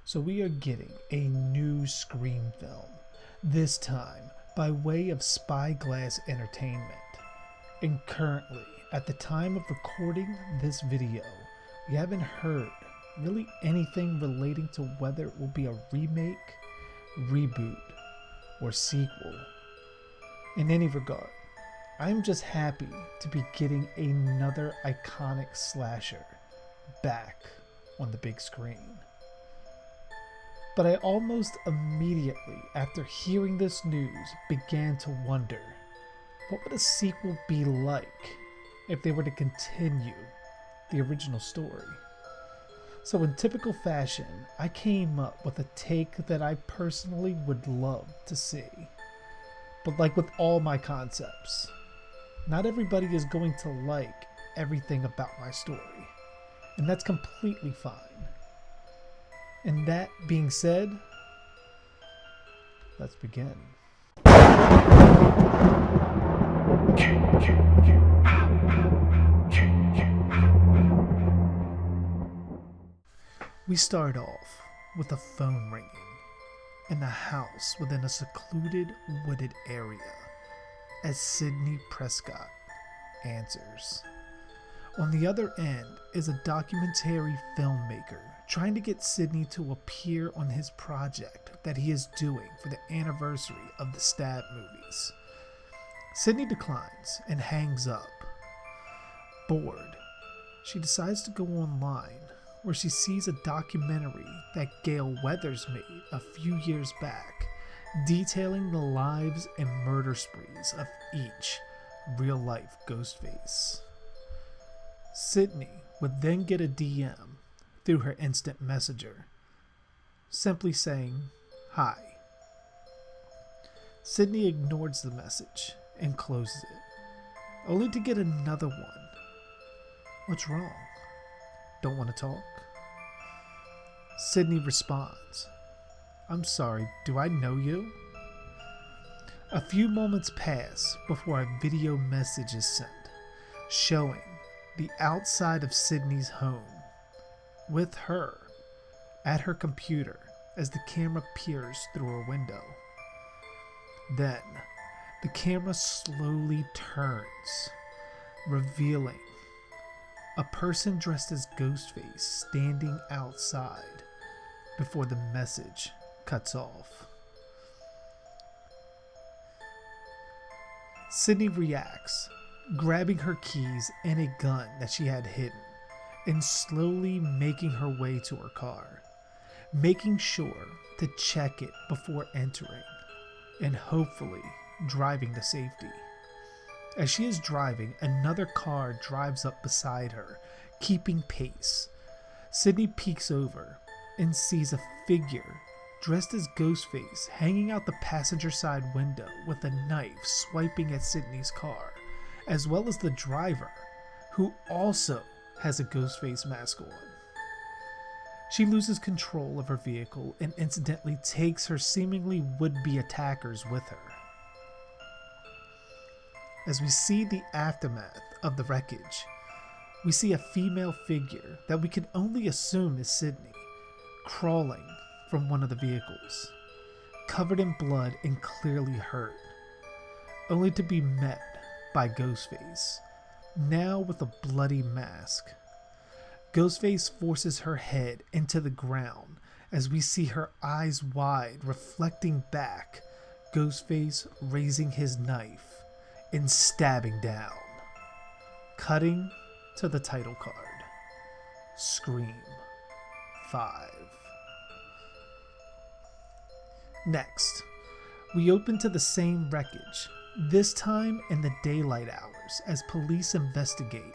So we are getting a new Scream film, this time by way of Spyglass Entertainment. And currently, at the time of recording this video, we haven't heard really anything relating to whether it will be a remake, reboot, or sequel. In any regard, I'm just happy to be getting another iconic slasher back on the big screen. But I almost immediately, after hearing this news, began to wonder, what would a sequel be like if they were to continue the original story? So in typical fashion, I came up with a take that I personally would love to see. But like with all my concepts, not everybody is going to like everything about my story, and that's completely fine. And that being said, let's begin. We start off with a phone ringing in a house within a secluded wooded area as Sidney Prescott answers. On the other end is a documentary filmmaker trying to get Sidney to appear on his project that he is doing for the anniversary of the Stab movies. Sidney declines and hangs up. Bored, she decides to go online where she sees a documentary that Gale Weathers made a few years back detailing the lives and murder sprees of each real-life Ghostface. Sidney would then get a DM through her instant messenger, simply saying, "Hi." Sidney ignores the message and closes it, only to get another one. "What's wrong? Don't want to talk?" Sidney responds, "I'm sorry, do I know you?" A few moments pass before a video message is sent, showing the outside of Sidney's home, with her at her computer as the camera peers through her window. Then, the camera slowly turns, revealing a person dressed as Ghostface standing outside before the message cuts off. Sidney reacts, grabbing her keys and a gun that she had hidden, and slowly making her way to her car, making sure to check it before entering, and hopefully driving to safety. As she is driving, another car drives up beside her, keeping pace. Sidney peeks over and sees a figure dressed as Ghostface hanging out the passenger side window with a knife swiping at Sidney's car, as well as the driver, who also has a Ghostface mask on. She loses control of her vehicle and incidentally takes her seemingly would-be attackers with her. As we see the aftermath of the wreckage, we see a female figure that we can only assume is Sidney, crawling from one of the vehicles, covered in blood and clearly hurt, only to be met by Ghostface, now with a bloody mask. Ghostface forces her head into the ground as we see her eyes wide, reflecting back, Ghostface raising his knife and stabbing down, cutting to the title card, Scream 5. Next, we open to the same wreckage, this time in the daylight hours as police investigate,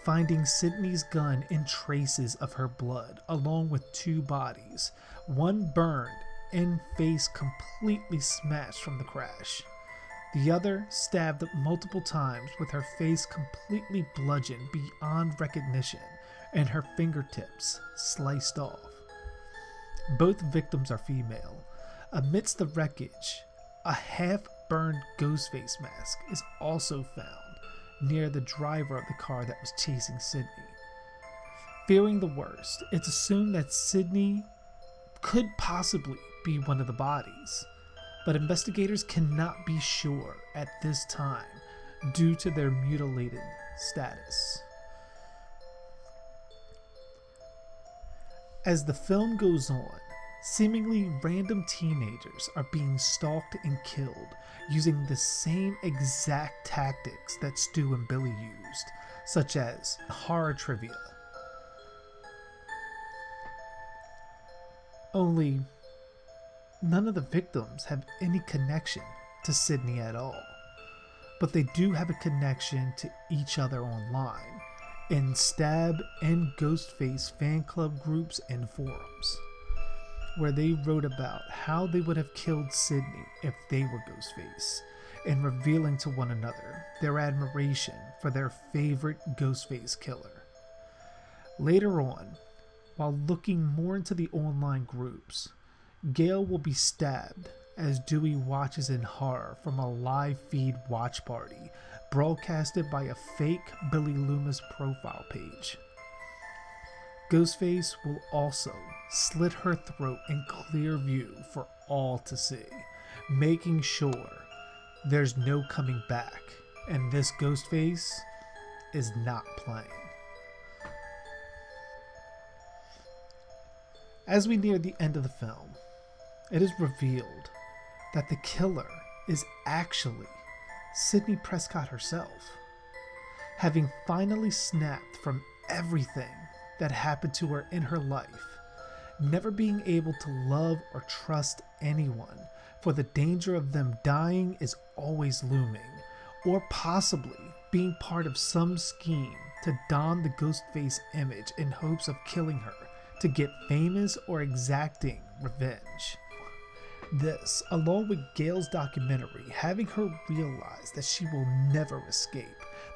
finding Sidney's gun and traces of her blood, along with two bodies, one burned and face completely smashed from the crash, the other stabbed multiple times with her face completely bludgeoned beyond recognition and her fingertips sliced off. Both victims are female. Amidst the wreckage, a half-burned Ghostface mask is also found near the driver of the car that was chasing Sidney. Fearing the worst, it's assumed that Sidney could possibly be one of the bodies, but investigators cannot be sure at this time due to their mutilated status. As the film goes on, seemingly random teenagers are being stalked and killed using the same exact tactics that Stu and Billy used, such as horror trivia. Only none of the victims have any connection to Sydney at all, but they do have a connection to each other online in Stab and Ghostface fan club groups and forums, where they wrote about how they would have killed Sydney if they were Ghostface, and revealing to one another their admiration for their favorite Ghostface killer. Later on, while looking more into the online groups, Gail will be stabbed as Dewey watches in horror from a live feed watch party broadcasted by a fake Billy Loomis profile page. Ghostface will also slit her throat in clear view for all to see, making sure there's no coming back, and this Ghostface is not playing. As we near the end of the film, it is revealed that the killer is actually Sidney Prescott herself, having finally snapped from everything that happened to her in her life, never being able to love or trust anyone, for the danger of them dying is always looming, or possibly being part of some scheme to don the Ghostface image in hopes of killing her to get famous or exacting revenge. This, along with Gail's documentary, having her realize that she will never escape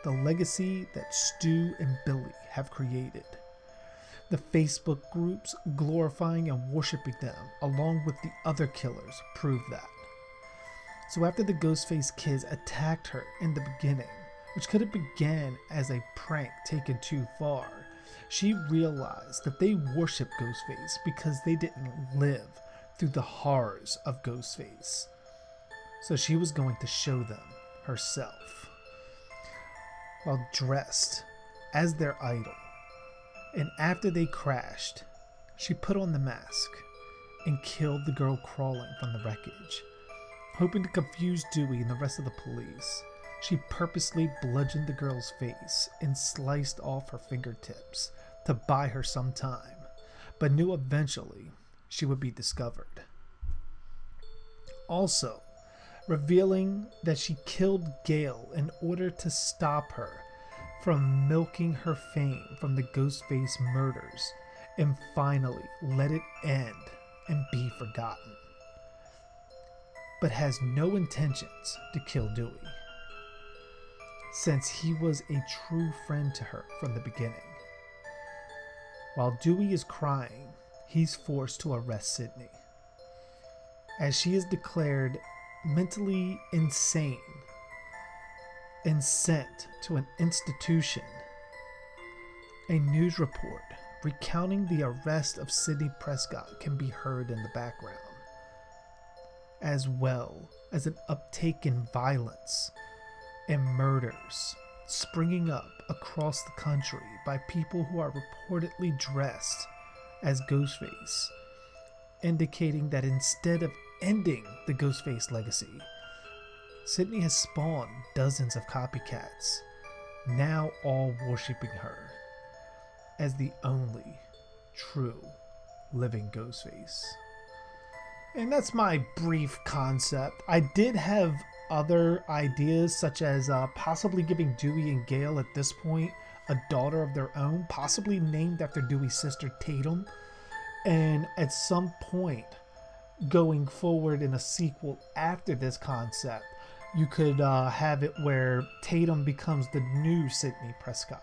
the legacy that Stu and Billy have created. The Facebook groups glorifying and worshiping them, along with the other killers, prove that. So after the Ghostface kids attacked her in the beginning, which could have began as a prank taken too far, she realized that they worshiped Ghostface because they didn't live through the horrors of Ghostface. So she was going to show them herself, while dressed as their idol. And after they crashed, she put on the mask and killed the girl crawling from the wreckage. Hoping to confuse Dewey and the rest of the police, she purposely bludgeoned the girl's face and sliced off her fingertips to buy her some time, but knew eventually she would be discovered. Also, revealing that she killed Gail in order to stop her from milking her fame from the Ghostface murders, and finally let it end and be forgotten, but has no intentions to kill Dewey, since he was a true friend to her from the beginning. While Dewey is crying, he's forced to arrest Sydney, as she is declared mentally insane and sent to an institution. A news report recounting the arrest of Sidney Prescott can be heard in the background, as well as an uptake in violence and murders springing up across the country by people who are reportedly dressed as Ghostface, indicating that instead of ending the Ghostface legacy, Sydney has spawned dozens of copycats, now all worshipping her as the only true living Ghostface. And that's my brief concept. I did have other ideas, such as possibly giving Dewey and Gail at this point a daughter of their own, possibly named after Dewey's sister Tatum, and at some point going forward in a sequel after this concept, you could have it where Tatum becomes the new Sidney Prescott.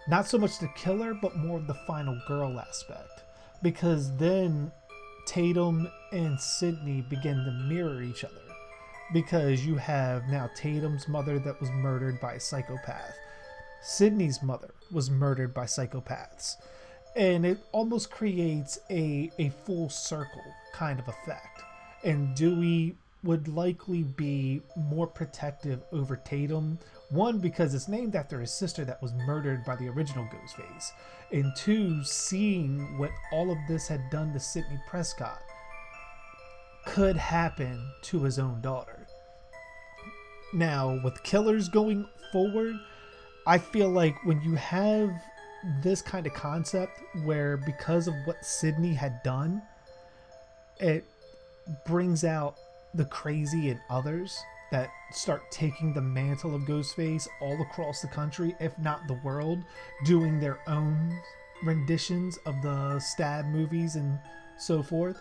Not so much the killer, but more of the final girl aspect, because then Tatum and Sydney begin to mirror each other, because you have now Tatum's mother that was murdered by a psychopath. Sydney's mother was murdered by psychopaths. And it almost creates a full circle kind of effect. And Dewey would likely be more protective over Tatum. One, because it's named after his sister that was murdered by the original Ghostface. And two, seeing what all of this had done to Sidney Prescott could happen to his own daughter. Now, with killers going forward, I feel like when you have this kind of concept where because of what Sidney had done, it brings out the crazy in others that start taking the mantle of Ghostface all across the country, if not the world, doing their own renditions of the stab movies and so forth.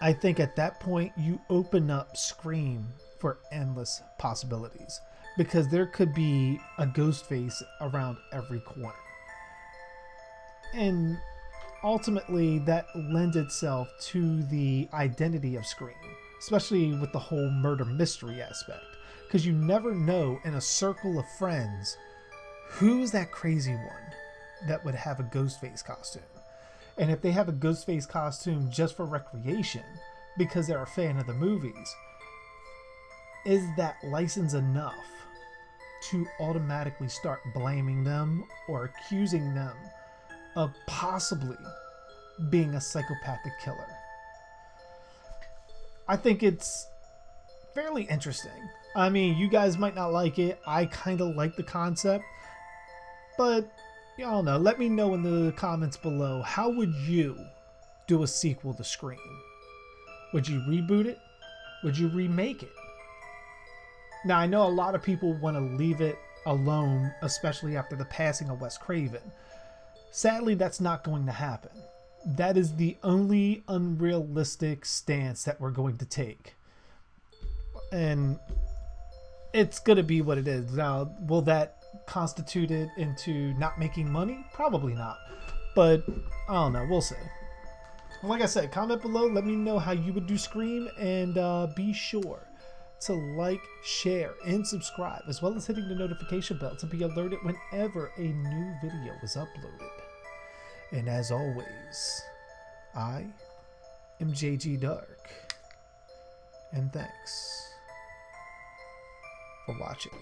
I think at that point you open up Scream for endless possibilities, because there could be a Ghostface around every corner. And ultimately that lends itself to the identity of Scream, especially with the whole murder mystery aspect, because you never know in a circle of friends who's that crazy one that would have a Ghostface costume. And if they have a Ghostface costume just for recreation because they're a fan of the movies, is that license enough to automatically start blaming them or accusing them of possibly being a psychopathic killer? I think it's fairly interesting. I mean, you guys might not like it. I kind of like the concept, but y'all know. Let me know in the comments below, how would you do a sequel to Scream? Would you reboot it? Would you remake it? Now, I know a lot of people want to leave it alone, especially after the passing of Wes Craven. Sadly, that's not going to happen. That is the only unrealistic stance that we're going to take. And it's going to be what it is. Now, will that constitute it into not making money? Probably not. But I don't know. We'll see. Like I said, comment below. Let me know how you would do Scream. And be sure to like, share, and subscribe, as well as hitting the notification bell to be alerted whenever a new video is uploaded. And as always, I am JG Dark, and thanks for watching.